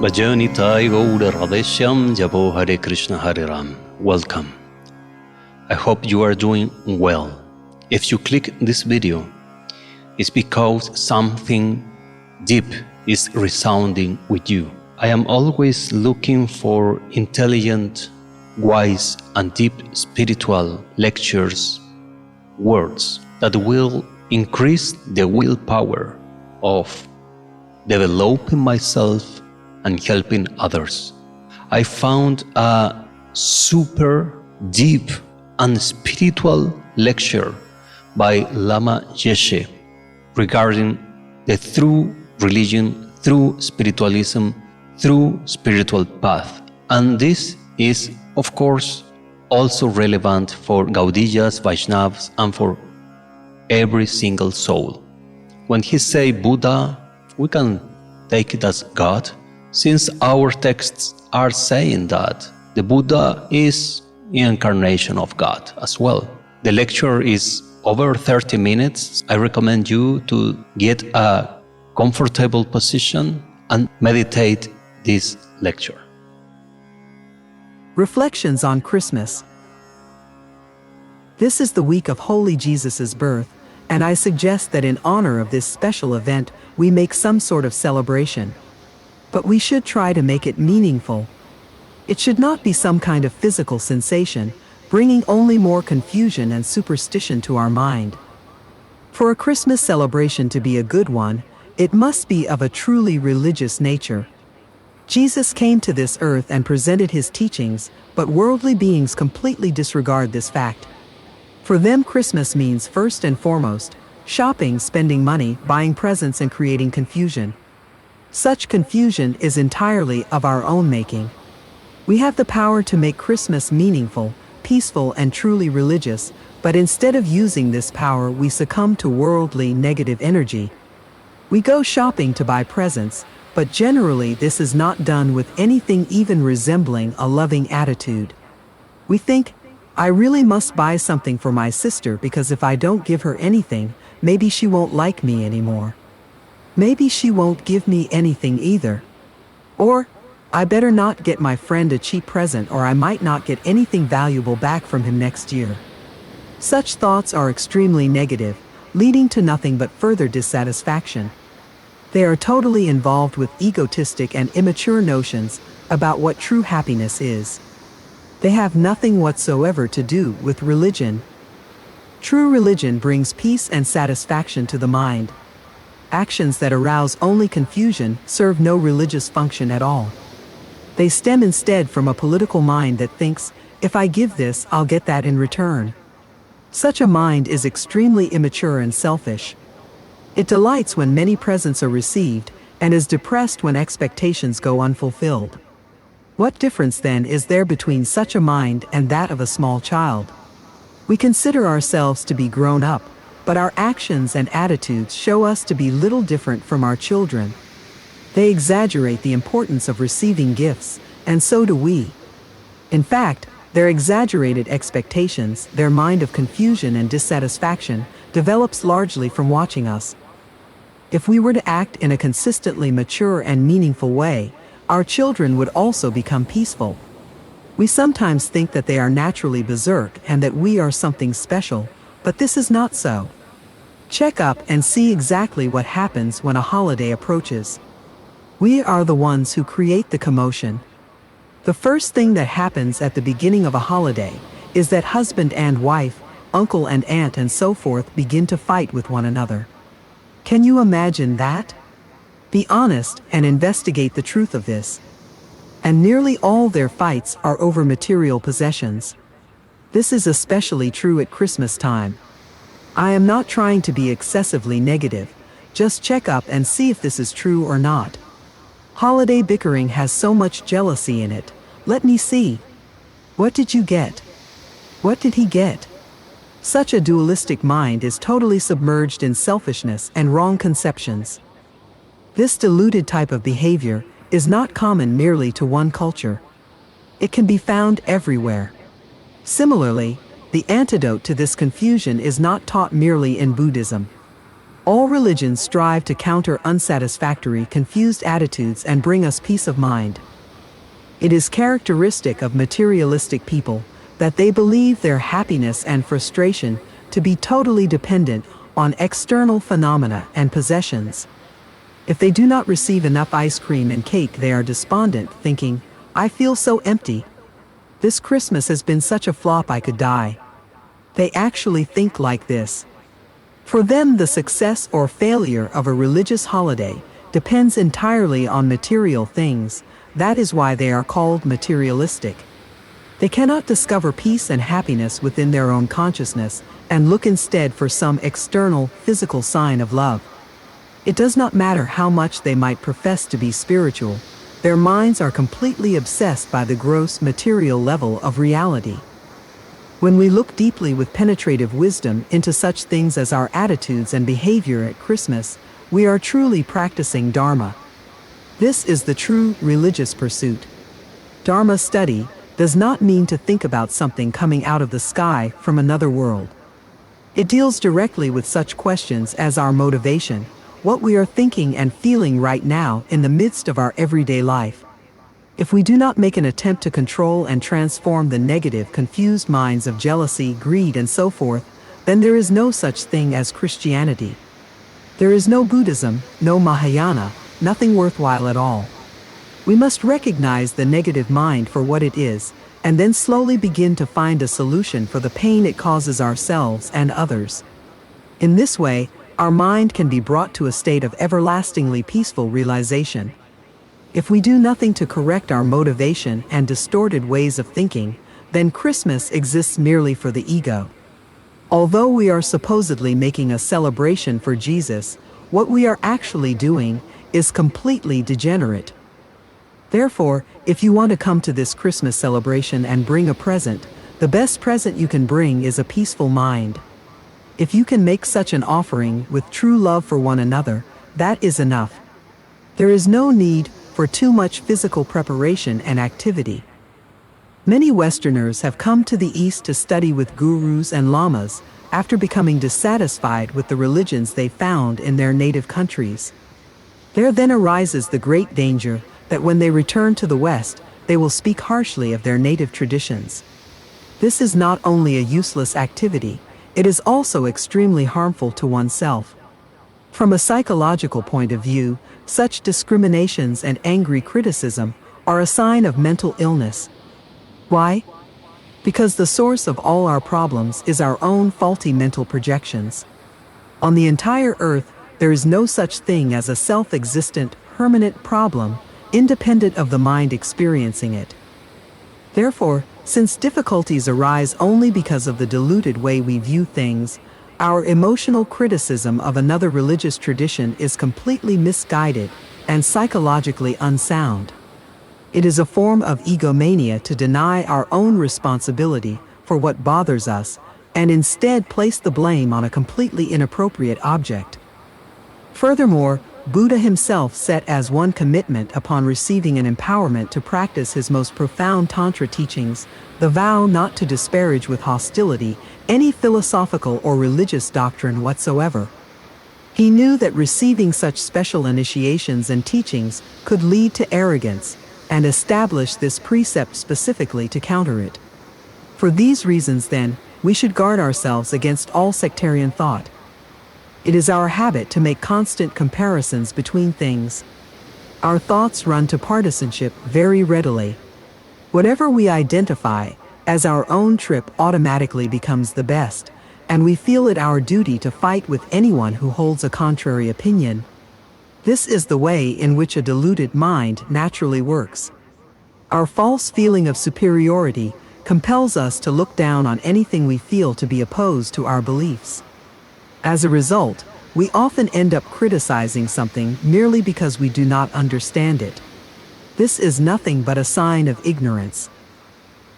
Bhajani Tai Gaura Radeshyam Jabo Hare Krishna Hare Ram. Welcome. I hope you are doing well. If you click this video, it's because something deep is resounding with you. I am always looking for intelligent, wise, and deep spiritual lectures, words that will increase the willpower of developing myself and helping others. I found a super deep and spiritual lecture by Lama Yeshe regarding the true religion, through spiritualism, through spiritual path. And this is, of course, also relevant for Gaudiyas, Vaishnavas, and for every single soul. When he say Buddha, we can take it as God, since our texts are saying that the Buddha is the incarnation of God as well. The lecture is over 30 minutes. I recommend you to get a comfortable position and meditate this lecture. Reflections on Christmas. This is the week of Holy Jesus' birth, and I suggest that in honor of this special event, we make some sort of celebration. But we should try to make it meaningful. It should not be some kind of physical sensation, bringing only more confusion and superstition to our mind. For a Christmas celebration to be a good one, it must be of a truly religious nature. Jesus came to this earth and presented his teachings, but worldly beings completely disregard this fact. For them, Christmas means first and foremost, shopping, spending money, buying presents, and creating confusion. Such confusion is entirely of our own making. We have the power to make Christmas meaningful, peaceful, and truly religious, but instead of using this power, we succumb to worldly negative energy. We go shopping to buy presents, but generally this is not done with anything even resembling a loving attitude. We think, I really must buy something for my sister because if I don't give her anything, maybe she won't like me anymore. Maybe she won't give me anything either. Or, I better not get my friend a cheap present or I might not get anything valuable back from him next year. Such thoughts are extremely negative, leading to nothing but further dissatisfaction. They are totally involved with egotistic and immature notions about what true happiness is. They have nothing whatsoever to do with religion. True religion brings peace and satisfaction to the mind. Actions that arouse only confusion serve no religious function at all. They stem instead from a political mind that thinks, if I give this, I'll get that in return. Such a mind is extremely immature and selfish. It delights when many presents are received, and is depressed when expectations go unfulfilled. What difference then is there between such a mind and that of a small child? We consider ourselves to be grown up, but our actions and attitudes show us to be little different from our children. They exaggerate the importance of receiving gifts, and so do we. In fact, their exaggerated expectations, their mind of confusion and dissatisfaction, develops largely from watching us. If we were to act in a consistently mature and meaningful way, our children would also become peaceful. We sometimes think that they are naturally berserk and that we are something special, but this is not so. Check up and see exactly what happens when a holiday approaches. We are the ones who create the commotion. The first thing that happens at the beginning of a holiday is that husband and wife, uncle and aunt and so forth begin to fight with one another. Can you imagine that? Be honest and investigate the truth of this. And nearly all their fights are over material possessions. This is especially true at Christmas time. I am not trying to be excessively negative, just check up and see if this is true or not. Holiday bickering has so much jealousy in it. Let me see. What did you get? What did he get? Such a dualistic mind is totally submerged in selfishness and wrong conceptions. This deluded type of behavior is not common merely to one culture. It can be found everywhere. Similarly, the antidote to this confusion is not taught merely in Buddhism. All religions strive to counter unsatisfactory, confused attitudes and bring us peace of mind. It is characteristic of materialistic people that they believe their happiness and frustration to be totally dependent on external phenomena and possessions. If they do not receive enough ice cream and cake, they are despondent, thinking, "I feel so empty. This Christmas has been such a flop, I could die." They actually think like this. For them, the success or failure of a religious holiday depends entirely on material things. That is why they are called materialistic. They cannot discover peace and happiness within their own consciousness and look instead for some external, physical sign of love. It does not matter how much they might profess to be spiritual. Their minds are completely obsessed by the gross material level of reality. When we look deeply with penetrative wisdom into such things as our attitudes and behavior at Christmas, we are truly practicing Dharma. This is the true religious pursuit. Dharma study does not mean to think about something coming out of the sky from another world. It deals directly with such questions as our motivation, what we are thinking and feeling right now in the midst of our everyday life. If we do not make an attempt to control and transform the negative, confused minds of jealousy, greed, and so forth, then there is no such thing as Christianity. There is no Buddhism, no Mahayana, nothing worthwhile at all. We must recognize the negative mind for what it is, and then slowly begin to find a solution for the pain it causes ourselves and others. In this way, our mind can be brought to a state of everlastingly peaceful realization. If we do nothing to correct our motivation and distorted ways of thinking, then Christmas exists merely for the ego. Although we are supposedly making a celebration for Jesus, what we are actually doing is completely degenerate. Therefore, if you want to come to this Christmas celebration and bring a present, the best present you can bring is a peaceful mind. If you can make such an offering with true love for one another, that is enough. There is no need for too much physical preparation and activity. Many Westerners have come to the East to study with gurus and lamas after becoming dissatisfied with the religions they found in their native countries. There then arises the great danger that when they return to the West, they will speak harshly of their native traditions. This is not only a useless activity, it is also extremely harmful to oneself. From a psychological point of view, such discriminations and angry criticism are a sign of mental illness. Why? Because the source of all our problems is our own faulty mental projections. On the entire earth, there is no such thing as a self-existent, permanent problem, independent of the mind experiencing it. Therefore, since difficulties arise only because of the diluted way we view things, our emotional criticism of another religious tradition is completely misguided and psychologically unsound. It is a form of egomania to deny our own responsibility for what bothers us and instead place the blame on a completely inappropriate object. Furthermore, Buddha himself set as one commitment upon receiving an empowerment to practice his most profound Tantra teachings, the vow not to disparage with hostility any philosophical or religious doctrine whatsoever. He knew that receiving such special initiations and teachings could lead to arrogance, and established this precept specifically to counter it. For these reasons, then, we should guard ourselves against all sectarian thought. It is our habit to make constant comparisons between things. Our thoughts run to partisanship very readily. Whatever we identify as our own trip automatically becomes the best, and we feel it our duty to fight with anyone who holds a contrary opinion. This is the way in which a deluded mind naturally works. Our false feeling of superiority compels us to look down on anything we feel to be opposed to our beliefs. As a result, we often end up criticizing something merely because we do not understand it. This is nothing but a sign of ignorance.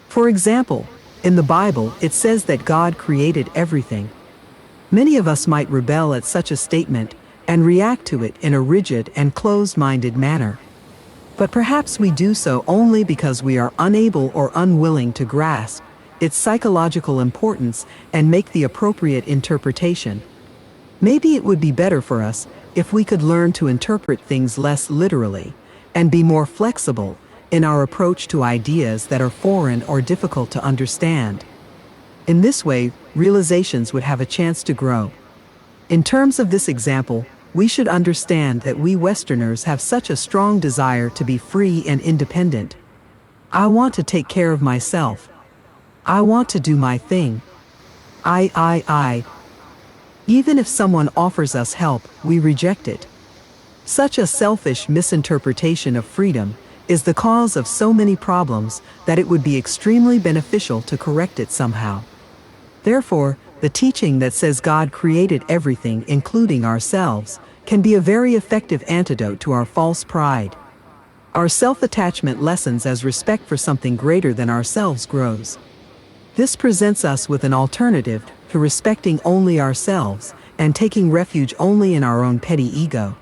For example, in the Bible, it says that God created everything. Many of us might rebel at such a statement and react to it in a rigid and closed-minded manner. But perhaps we do so only because we are unable or unwilling to grasp its psychological importance and make the appropriate interpretation. Maybe it would be better for us if we could learn to interpret things less literally and be more flexible in our approach to ideas that are foreign or difficult to understand. In this way, realizations would have a chance to grow. In terms of this example, we should understand that we Westerners have such a strong desire to be free and independent. I want to take care of myself. I want to do my thing. I. Even if someone offers us help, we reject it. Such a selfish misinterpretation of freedom is the cause of so many problems that it would be extremely beneficial to correct it somehow. Therefore, the teaching that says God created everything, including ourselves, can be a very effective antidote to our false pride. Our self-attachment lessens as respect for something greater than ourselves grows. This presents us with an alternative to respecting only ourselves and taking refuge only in our own petty ego.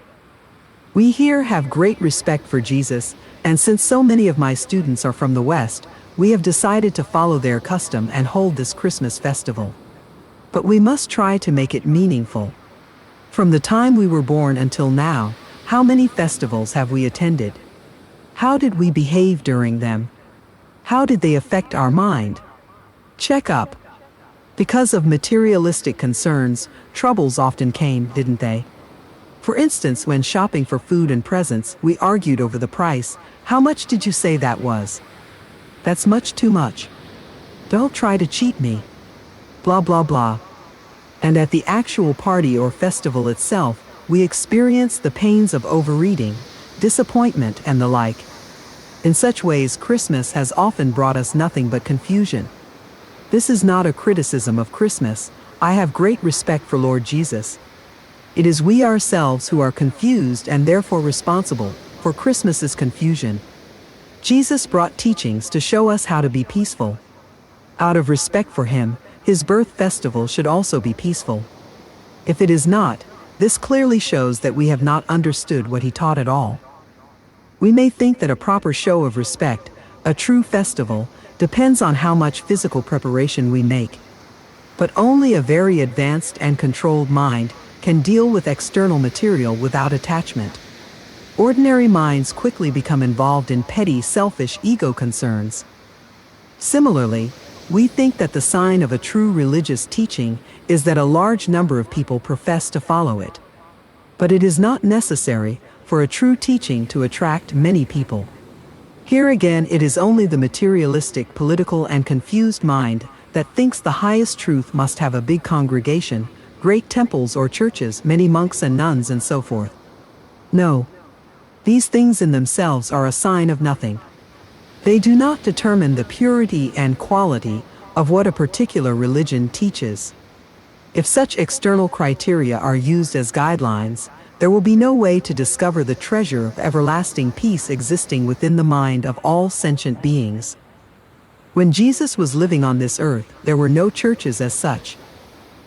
We here have great respect for Jesus, and since so many of my students are from the West, we have decided to follow their custom and hold this Christmas festival. But we must try to make it meaningful. From the time we were born until now, how many festivals have we attended? How did we behave during them? How did they affect our mind? Check up. Because of materialistic concerns, troubles often came, didn't they? For instance, when shopping for food and presents, we argued over the price. How much did you say that was? That's much too much. Don't try to cheat me. Blah blah blah. And at the actual party or festival itself, we experience the pains of overeating, disappointment, and the like. In such ways, Christmas has often brought us nothing but confusion. This is not a criticism of Christmas. I have great respect for Lord Jesus. It is we ourselves who are confused and therefore responsible for Christmas's confusion. Jesus brought teachings to show us how to be peaceful. Out of respect for him, his birth festival should also be peaceful. If it is not, this clearly shows that we have not understood what he taught at all. We may think that a proper show of respect, a true festival, depends on how much physical preparation we make. But only a very advanced and controlled mind can deal with external material without attachment. Ordinary minds quickly become involved in petty, selfish ego concerns. Similarly, we think that the sign of a true religious teaching is that a large number of people profess to follow it. But it is not necessary for a true teaching to attract many people. Here again, it is only the materialistic, political, and confused mind that thinks the highest truth must have a big congregation, great temples or churches, many monks and nuns, and so forth. No. These things in themselves are a sign of nothing. They do not determine the purity and quality of what a particular religion teaches. If such external criteria are used as guidelines, there will be no way to discover the treasure of everlasting peace existing within the mind of all sentient beings. When Jesus was living on this earth, there were no churches as such.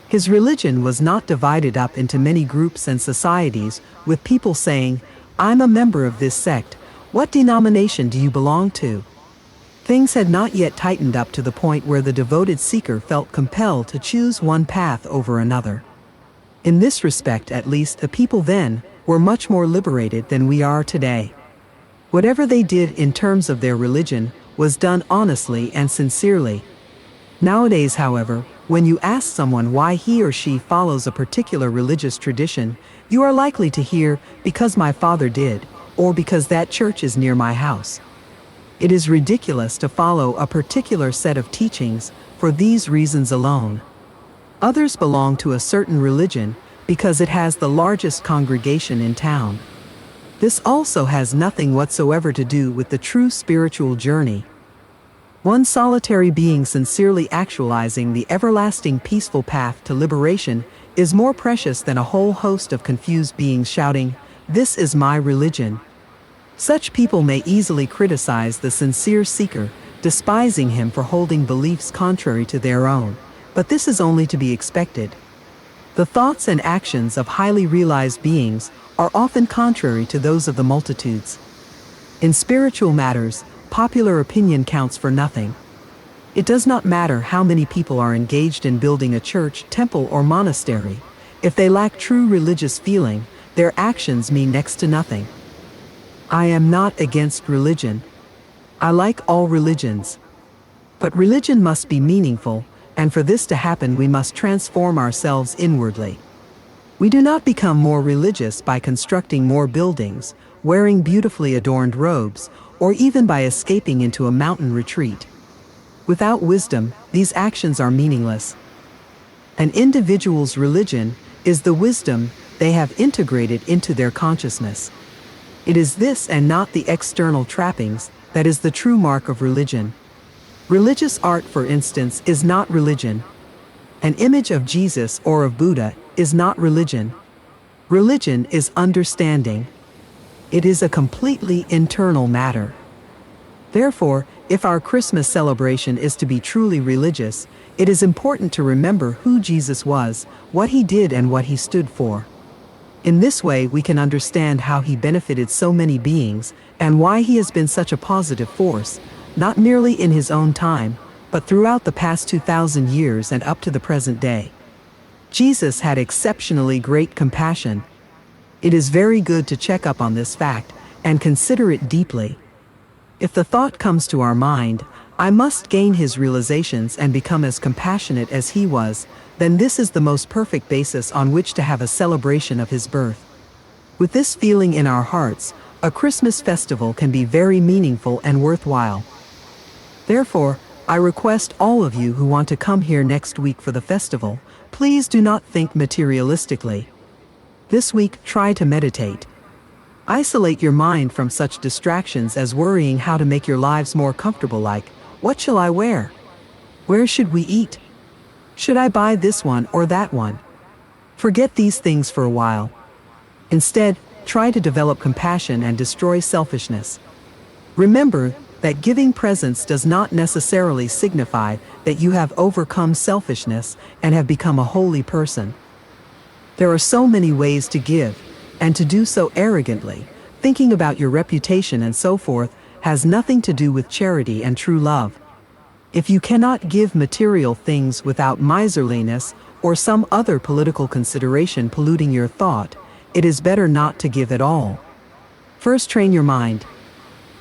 His religion was not divided up into many groups and societies, with people saying, "I'm a member of this sect. What denomination do you belong to?" Things had not yet tightened up to the point where the devoted seeker felt compelled to choose one path over another. In this respect, at least, the people then were much more liberated than we are today. Whatever they did in terms of their religion was done honestly and sincerely. Nowadays, however, when you ask someone why he or she follows a particular religious tradition, you are likely to hear, "Because my father did," or "Because that church is near my house." It is ridiculous to follow a particular set of teachings for these reasons alone. Others belong to a certain religion because it has the largest congregation in town. This also has nothing whatsoever to do with the true spiritual journey. One solitary being sincerely actualizing the everlasting peaceful path to liberation is more precious than a whole host of confused beings shouting, "This is my religion." Such people may easily criticize the sincere seeker, despising him for holding beliefs contrary to their own, but this is only to be expected. The thoughts and actions of highly realized beings are often contrary to those of the multitudes. In spiritual matters, popular opinion counts for nothing. It does not matter how many people are engaged in building a church, temple, or monastery. If they lack true religious feeling, their actions mean next to nothing. I am not against religion. I like all religions. But religion must be meaningful, and for this to happen we must transform ourselves inwardly. We do not become more religious by constructing more buildings, wearing beautifully adorned robes, or even by escaping into a mountain retreat. Without wisdom, these actions are meaningless. An individual's religion is the wisdom they have integrated into their consciousness. It is this and not the external trappings that is the true mark of religion. Religious art, for instance, is not religion. An image of Jesus or of Buddha is not religion. Religion is understanding. It is a completely internal matter. Therefore, if our Christmas celebration is to be truly religious, it is important to remember who Jesus was, what he did, and what he stood for. In this way, we can understand how he benefited so many beings and why he has been such a positive force, not merely in his own time, but throughout the past 2,000 years and up to the present day. Jesus had exceptionally great compassion. It is very good to check up on this fact and consider it deeply. If the thought comes to our mind, I must gain his realizations and become as compassionate as he was, then this is the most perfect basis on which to have a celebration of his birth. With this feeling in our hearts, a Christmas festival can be very meaningful and worthwhile. Therefore, I request all of you who want to come here next week for the festival, please do not think materialistically. This week, try to meditate. Isolate your mind from such distractions as worrying how to make your lives more comfortable, like, what shall I wear? Where should we eat? Should I buy this one or that one? Forget these things for a while. Instead, try to develop compassion and destroy selfishness. Remember that giving presents does not necessarily signify that you have overcome selfishness and have become a holy person. There are so many ways to give, and to do so arrogantly, thinking about your reputation and so forth, has nothing to do with charity and true love. If you cannot give material things without miserliness or some other political consideration polluting your thought, it is better not to give at all. First, train your mind.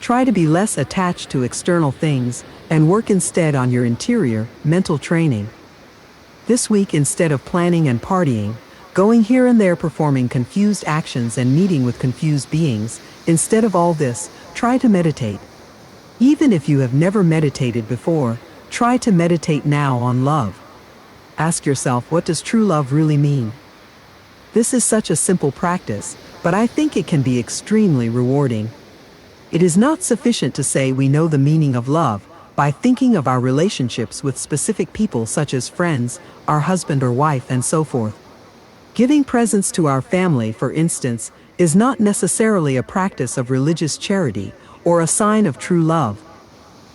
Try to be less attached to external things and work instead on your interior, mental training. This week, instead of planning and partying, going here and there performing confused actions and meeting with confused beings, instead of all this, try to meditate. Even if you have never meditated before, try to meditate now on love. Ask yourself, what does true love really mean? This is such a simple practice, but I think it can be extremely rewarding. It is not sufficient to say we know the meaning of love by thinking of our relationships with specific people such as friends, our husband or wife, and so forth. Giving presents to our family, for instance, is not necessarily a practice of religious charity or a sign of true love.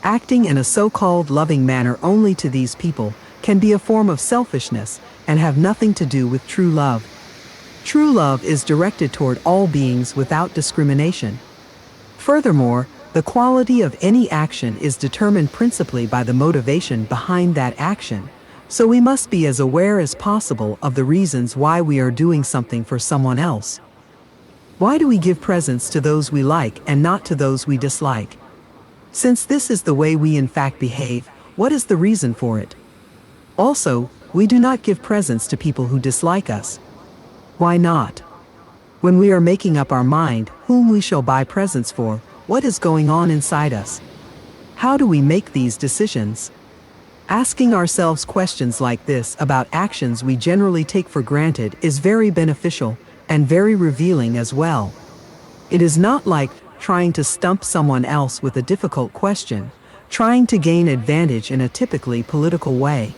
Acting in a so-called loving manner only to these people can be a form of selfishness and have nothing to do with true love. True love is directed toward all beings without discrimination. Furthermore, the quality of any action is determined principally by the motivation behind that action, so we must be as aware as possible of the reasons why we are doing something for someone else. Why do we give presents to those we like and not to those we dislike? Since this is the way we in fact behave, what is the reason for it? Also, we do not give presents to people who dislike us. Why not? When we are making up our mind whom we shall buy presents for, what is going on inside us? How do we make these decisions? Asking ourselves questions like this about actions we generally take for granted is very beneficial and very revealing as well. It is not like trying to stump someone else with a difficult question, trying to gain advantage in a typically political way.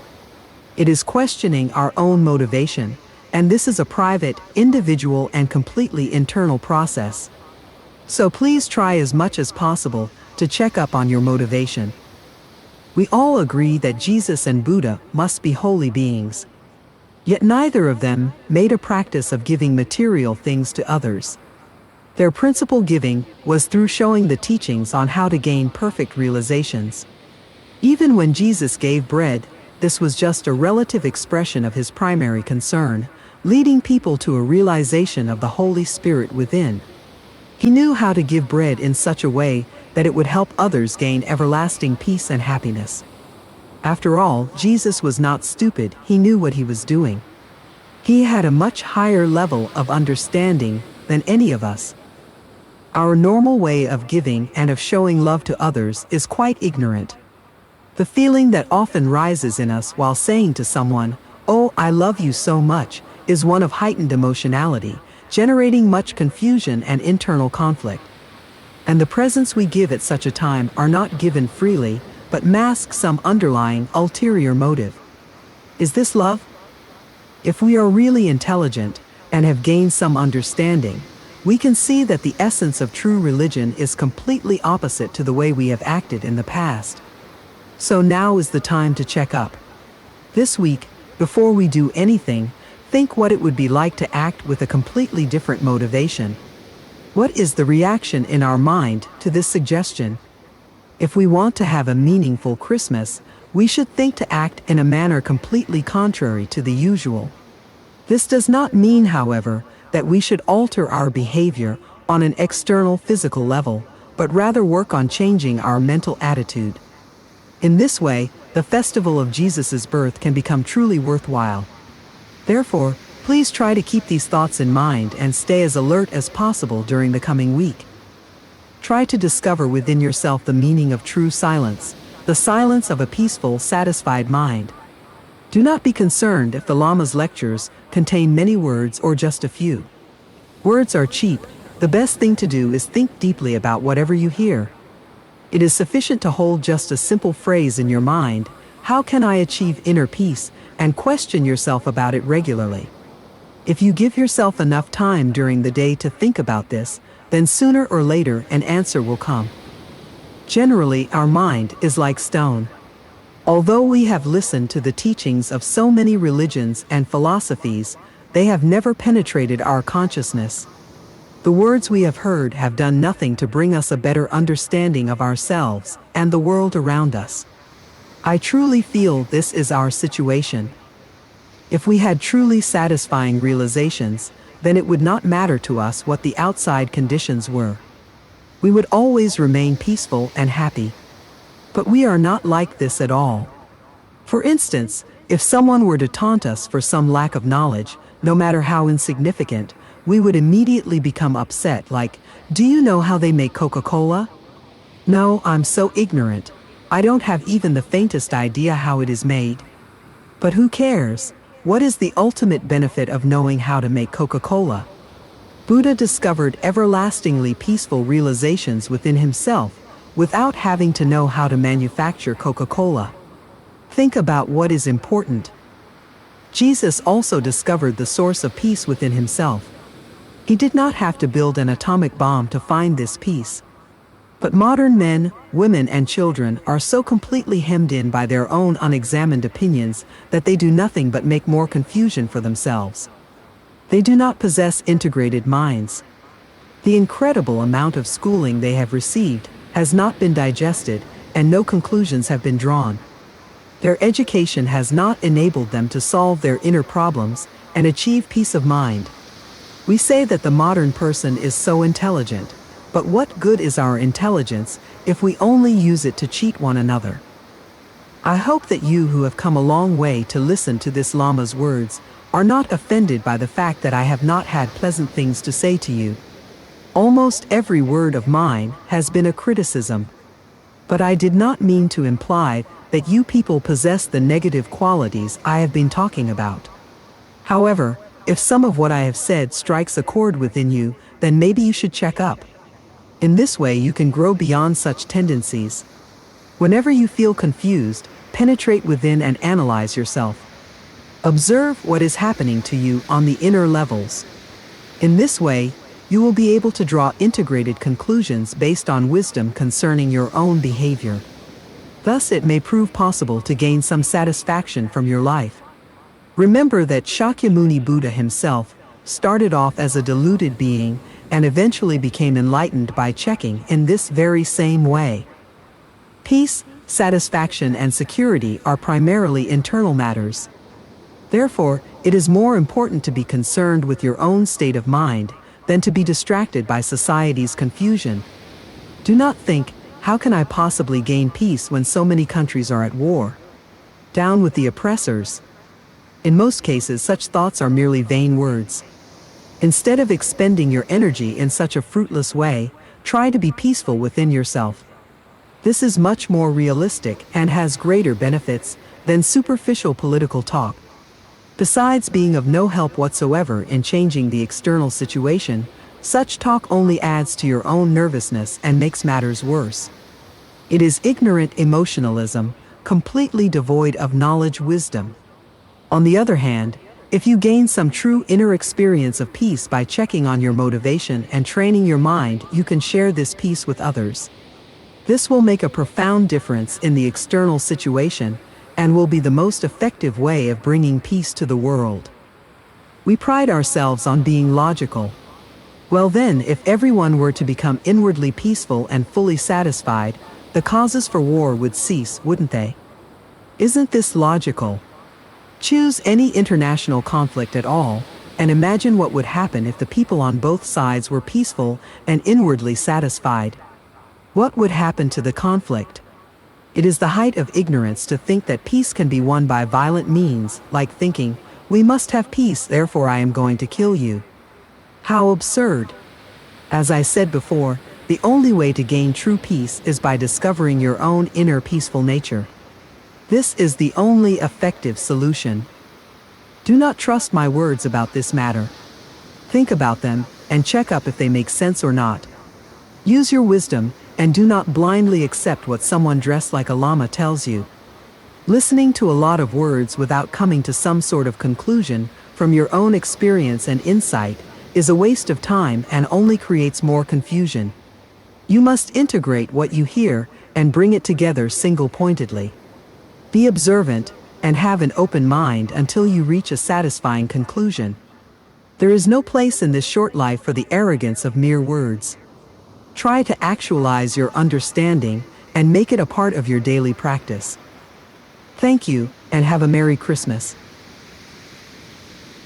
It is questioning our own motivation, and this is a private, individual, and completely internal process. So please try as much as possible to check up on your motivation. We all agree that Jesus and Buddha must be holy beings. Yet neither of them made a practice of giving material things to others. Their principal giving was through showing the teachings on how to gain perfect realizations. Even when Jesus gave bread, this was just a relative expression of his primary concern, leading people to a realization of the Holy Spirit within. He knew how to give bread in such a way that it would help others gain everlasting peace and happiness. After all, Jesus was not stupid, he knew what he was doing. He had a much higher level of understanding than any of us. Our normal way of giving and of showing love to others is quite ignorant. The feeling that often rises in us while saying to someone, "Oh, I love you so much," is one of heightened emotionality, generating much confusion and internal conflict. And the presents we give at such a time are not given freely, but mask some underlying ulterior motive. Is this love? If we are really intelligent and have gained some understanding, we can see that the essence of true religion is completely opposite to the way we have acted in the past. So now is the time to check up. This week, before we do anything, think what it would be like to act with a completely different motivation. What is the reaction in our mind to this suggestion? If we want to have a meaningful Christmas, we should think to act in a manner completely contrary to the usual. This does not mean, however, that we should alter our behavior on an external physical level, but rather work on changing our mental attitude. In this way, the festival of Jesus' birth can become truly worthwhile. Therefore, please try to keep these thoughts in mind and stay as alert as possible during the coming week. Try to discover within yourself the meaning of true silence, the silence of a peaceful, satisfied mind. Do not be concerned if the Lama's lectures contain many words or just a few. Words are cheap. The best thing to do is think deeply about whatever you hear. It is sufficient to hold just a simple phrase in your mind, "How can I achieve inner peace?" and question yourself about it regularly. If you give yourself enough time during the day to think about this, then sooner or later an answer will come. Generally, our mind is like stone. Although we have listened to the teachings of so many religions and philosophies, they have never penetrated our consciousness. The words we have heard have done nothing to bring us a better understanding of ourselves and the world around us. I truly feel this is our situation. If we had truly satisfying realizations, then it would not matter to us what the outside conditions were. We would always remain peaceful and happy. But we are not like this at all. For instance, if someone were to taunt us for some lack of knowledge, no matter how insignificant, we would immediately become upset, like, "Do you know how they make Coca-Cola? No, I'm so ignorant. I don't have even the faintest idea how it is made." But who cares? What is the ultimate benefit of knowing how to make Coca-Cola? Buddha discovered everlastingly peaceful realizations within himself, without having to know how to manufacture Coca-Cola. Think about what is important. Jesus also discovered the source of peace within himself. He did not have to build an atomic bomb to find this peace. But modern men, women, and children are so completely hemmed in by their own unexamined opinions that they do nothing but make more confusion for themselves. They do not possess integrated minds. The incredible amount of schooling they have received has not been digested, and no conclusions have been drawn. Their education has not enabled them to solve their inner problems and achieve peace of mind. We say that the modern person is so intelligent. But what good is our intelligence if we only use it to cheat one another? I hope that you who have come a long way to listen to this Lama's words are not offended by the fact that I have not had pleasant things to say to you. Almost every word of mine has been a criticism. But I did not mean to imply that you people possess the negative qualities I have been talking about. However, if some of what I have said strikes a chord within you, then maybe you should check up. In this way you can grow beyond such tendencies. Whenever you feel confused, penetrate within and analyze yourself. Observe what is happening to you on the inner levels. In this way, you will be able to draw integrated conclusions based on wisdom concerning your own behavior. Thus it may prove possible to gain some satisfaction from your life. Remember that Shakyamuni Buddha himself started off as a deluded being and eventually became enlightened by checking in this very same way. Peace, satisfaction, and security are primarily internal matters. Therefore, It is more important to be concerned with your own state of mind than to be distracted by society's confusion. Do not think, how can I possibly gain peace when so many countries are at war? Down with the oppressors. In most cases, such thoughts are merely vain words. Instead of expending your energy in such a fruitless way, try to be peaceful within yourself. This is much more realistic and has greater benefits than superficial political talk. Besides being of no help whatsoever in changing the external situation, such talk only adds to your own nervousness and makes matters worse. It is ignorant emotionalism, completely devoid of knowledge wisdom. On the other hand, if you gain some true inner experience of peace by checking on your motivation and training your mind, you can share this peace with others. This will make a profound difference in the external situation and will be the most effective way of bringing peace to the world. We pride ourselves on being logical. Well then, if everyone were to become inwardly peaceful and fully satisfied, the causes for war would cease, wouldn't they? Isn't this logical? Choose any international conflict at all, and imagine what would happen if the people on both sides were peaceful and inwardly satisfied. What would happen to the conflict? It is the height of ignorance to think that peace can be won by violent means, like thinking, we must have peace, therefore I am going to kill you. How absurd! As I said before, the only way to gain true peace is by discovering your own inner peaceful nature. This is the only effective solution. Do not trust my words about this matter. Think about them and check up if they make sense or not. Use your wisdom and do not blindly accept what someone dressed like a llama tells you. Listening to a lot of words without coming to some sort of conclusion from your own experience and insight is a waste of time and only creates more confusion. You must integrate what you hear and bring it together single-pointedly. Be observant and have an open mind until you reach a satisfying conclusion. There is no place in this short life for the arrogance of mere words. Try to actualize your understanding and make it a part of your daily practice. Thank you, and have a Merry Christmas.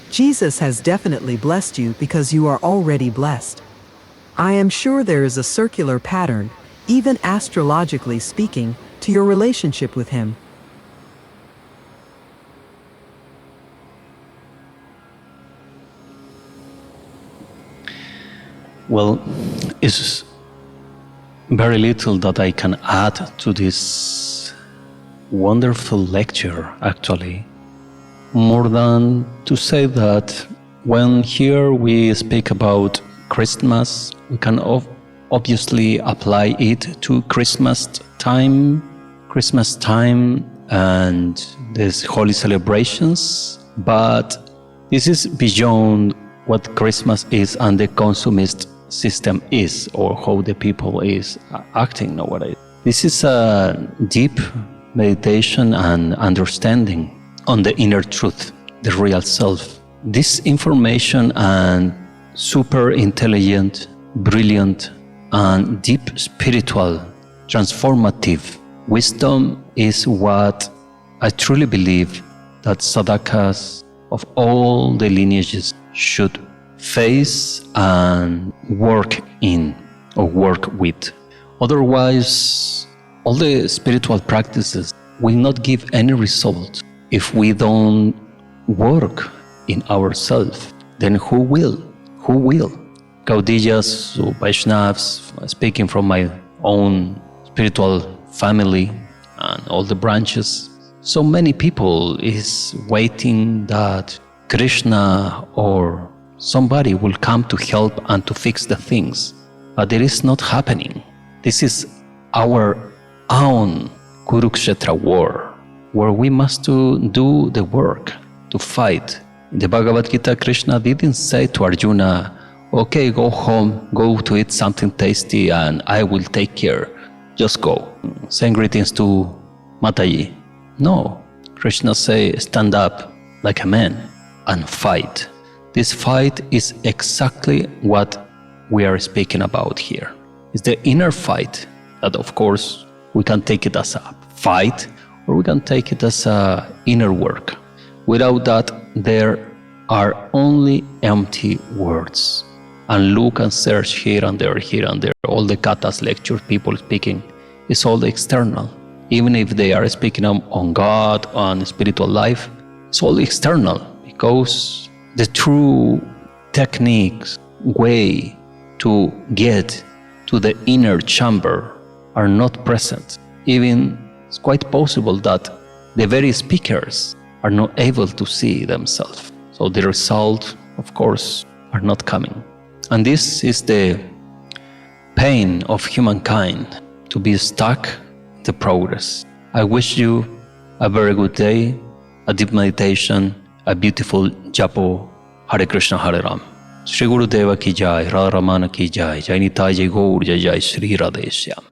Jesus has definitely blessed you because you are already blessed. I am sure there is a circular pattern, even astrologically speaking, to your relationship with Him. Well, it's very little that I can add to this wonderful lecture, actually. More than to say that when here we speak about Christmas, we can obviously apply it to Christmas time and these holy celebrations, but this is beyond what Christmas is and the consumist system is, or how the people is acting nowadays. This is a deep meditation and understanding on the inner truth, the real self. This information and super intelligent, brilliant, and deep spiritual, transformative wisdom is what I truly believe that sadhakas of all the lineages should face and work in or work with. Otherwise, all the spiritual practices will not give any result if we don't work in ourselves. Then who will? Who will? Gaudiyas, Vaishnavas, speaking from my own spiritual family and all the branches, so many people is waiting that Krishna or somebody will come to help and to fix the things, but it is not happening. This is our own Kurukshetra war, where we must do the work, to fight. In the Bhagavad Gita, Krishna didn't say to Arjuna, okay, go home, go to eat something tasty and I will take care. Just go. Send greetings to Mataji. No, Krishna say, stand up like a man and fight. This fight is exactly what we are speaking about here. It's the inner fight that, of course, we can take it as a fight or we can take it as a inner work. Without that, there are only empty words. And look and search here and there, all the katas, lectures, people speaking, it's all external. Even if they are speaking on God, on spiritual life, it's all external, because the true techniques, way to get to the inner chamber are not present. Even it's quite possible that the very speakers are not able to see themselves. So the result, of course, are not coming. And this is the pain of humankind, to be stuck in the progress. I wish you a very good day, a deep meditation, a beautiful japo, Hare Krishna, Hare Ram. Shri Guru Deva ki jai, Radha Ramana ki jai, Jai Nitai, Jai Gaur, Jai Jai Shri Radhe Shyam.